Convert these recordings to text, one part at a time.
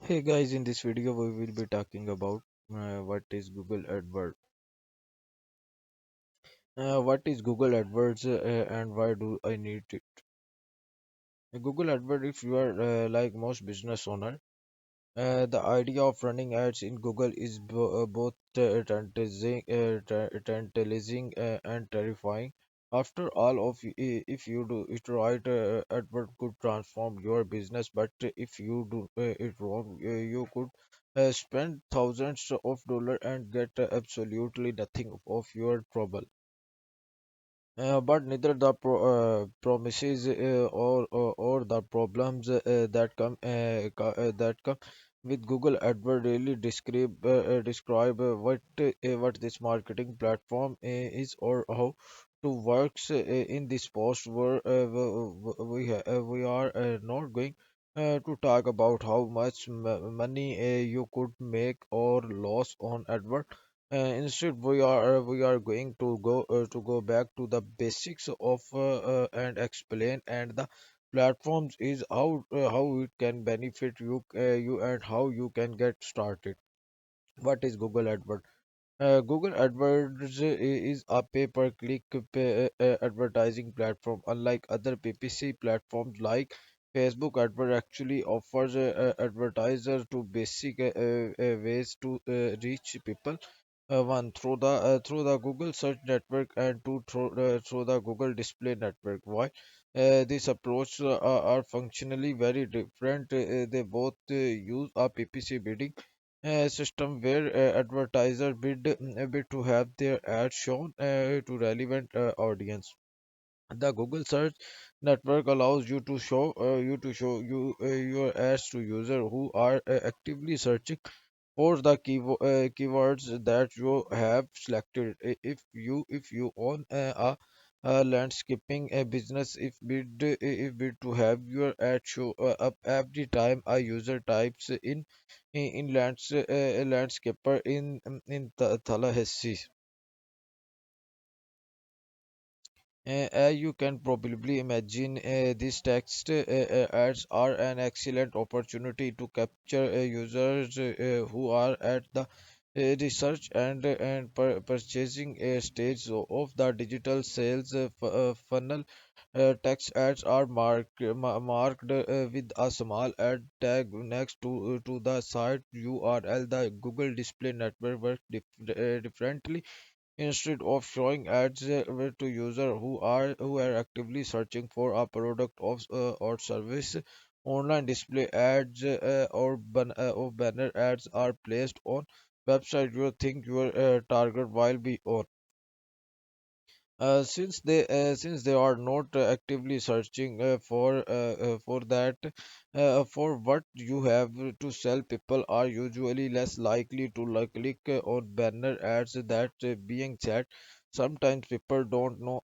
Hey guys, in this video we will be talking about what is Google AdWords. What is Google AdWords and why do I need it? Google AdWords, if you are like most business owner, the idea of running ads in Google is both tantalizing and terrifying. After all, if you do it right, AdWords could transform your business. But if you do it wrong, you could spend thousands of dollars and get absolutely nothing of your trouble. But neither the promises or the problems that come with Google AdWords really describe what this marketing platform is or how to works in this post where we are not going to talk about how much money you could make or lose on AdWords. Instead, we are going to go back to the basics of and explain and the platforms is how it can benefit you and how you can get started. What is Google AdWords? Google AdWords is a pay-per-click advertising platform. Unlike other PPC platforms like Facebook, AdWords actually offers advertisers to basic ways to reach people. One through the Google search network and two through the Google display network. Why? This approach are functionally very different. They both use a PPC bidding system where advertiser bid to have their ads shown to relevant audience. The Google search network allows you your ads to user who are actively searching for the keywords that you have selected. If you own a landscaping business, if bid to have your ad show up every time a user types in landscaper in as you can probably imagine, these text ads are an excellent opportunity to capture users who are at the research and purchasing stage of the digital sales funnel. Text ads are marked with a small ad tag next to the site URL. The Google Display Network works differently. Instead of showing ads to users who are actively searching for a product or service, online display ads or banner ads are placed on website you think your target will be on. Since they are not actively searching for that for what you have to sell, people are usually less likely to click on banner ads that being chat. Sometimes people don't know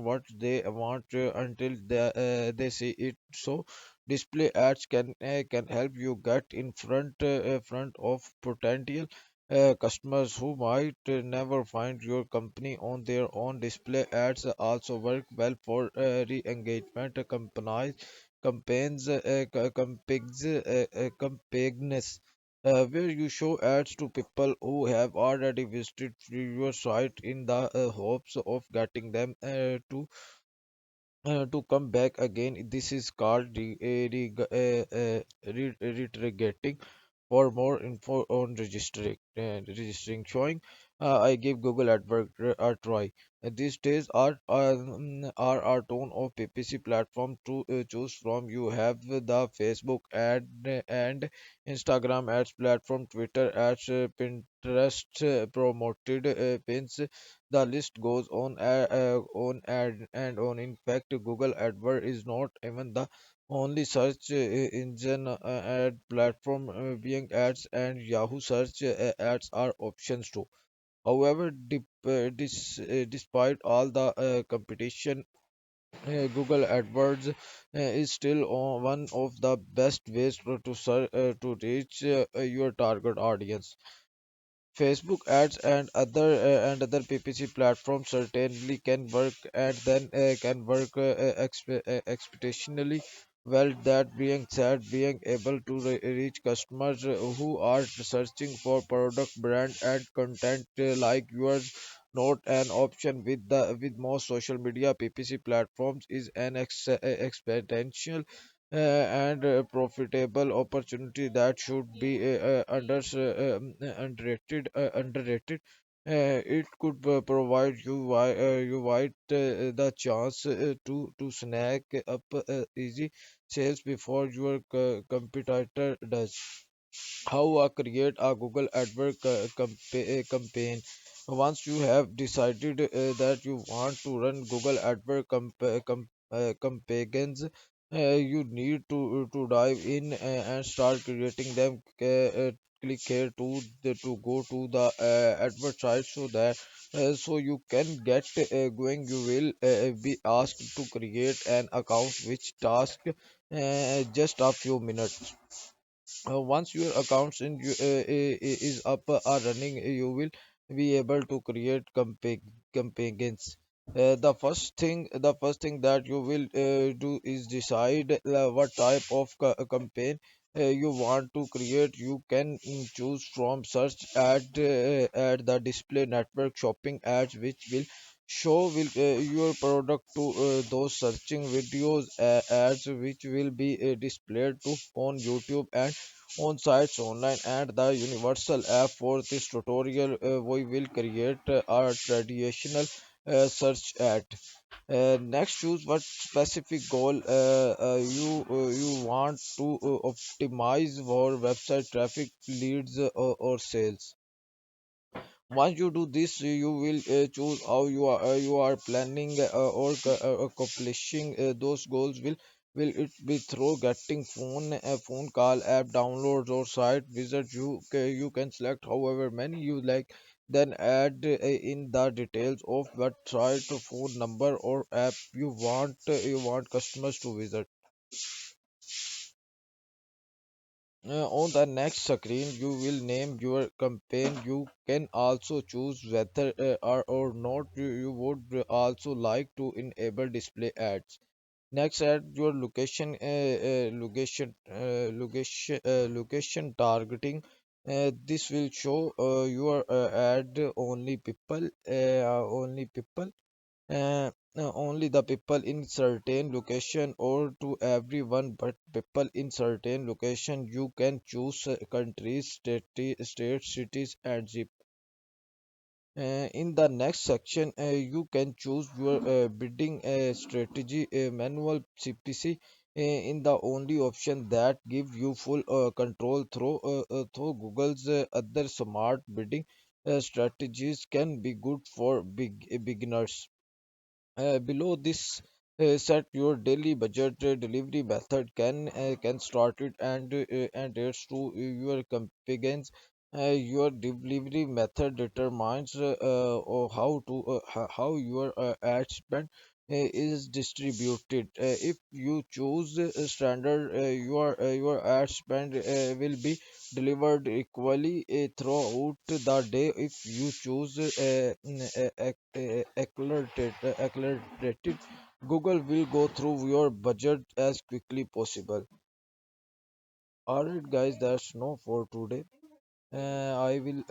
what they want until they see it. So display ads can help you get in front of potential customers who might never find your company on their own. Display ads also work well for re-engagement campaigns, campaigns, where you show ads to people who have already visited your site in the hopes of getting them to come back again. This is called retargeting. For more info on registering, showing, I give Google AdWords a try. These days are our ton of PPC platform to choose from. You have the Facebook ad and Instagram ads platform, Twitter ads, Pinterest promoted pins. The list goes on and on. In fact, Google AdWords is not even the only search engine ad platform. Bing ads and Yahoo search ads are options too. However, despite all the competition, Google AdWords is still one of the best ways to reach your target audience. Facebook ads and other PPC platforms certainly can work and then can work expeditionally. Well, that being said, being able to reach customers who are searching for product, brand, and content like yours, not an option with most social media PPC platforms is an exponential and profitable opportunity that should be underrated. It could provide you wide the chance to snack up easy sales before your competitor does. How create a Google AdWords campaign? Once you have decided that you want to run Google AdWords campaigns, you need to dive in and start creating them. Click here to go to the AdWords site so that so you can get going. You will be asked to create an account, which task just a few minutes. Once your accounts is up are running, you will be able to create campaigns. The first thing that you will do is decide what type of campaign you want to create. You can choose from search ad the display network shopping ads, which will show your product to those searching videos, ads which will be displayed to on YouTube and on sites online. And the universal app for this tutorial, we will create our traditional search ad. Next, choose what specific goal you want to optimize for website traffic, leads, or sales. Once you do this, you will choose how you are planning or accomplishing those goals. Will it be through getting phone call, app downloads, or site visit? You can select however many you like, then add in the details of what site, phone number, or app you want customers to visit. On the next screen, you will name your campaign. You can also choose whether or not you would also like to enable display ads. Next, add your location targeting. This will show your ad only the people in certain location, or to everyone but people in certain location. You can choose countries, states, cities, and zip. In the next section, you can choose your bidding strategy, manual CPC, in the only option that give you full control through Google's other smart bidding strategies can be good for beginners. Below this, set your daily budget. Delivery method can start it and rates to your campaigns. Your delivery method determines or how your ad spend is distributed. If you choose standard, your ad spend will be delivered equally throughout the day. If you choose accelerated, Google will go through your budget as quickly possible. Alright, guys, that's no for today. I will.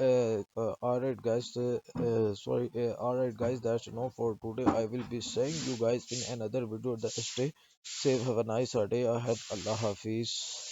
Alright, guys. Alright, guys, that's no for today. I will be seeing you guys in another video. That stay safe. Have a nice day ahead. Allah Hafiz.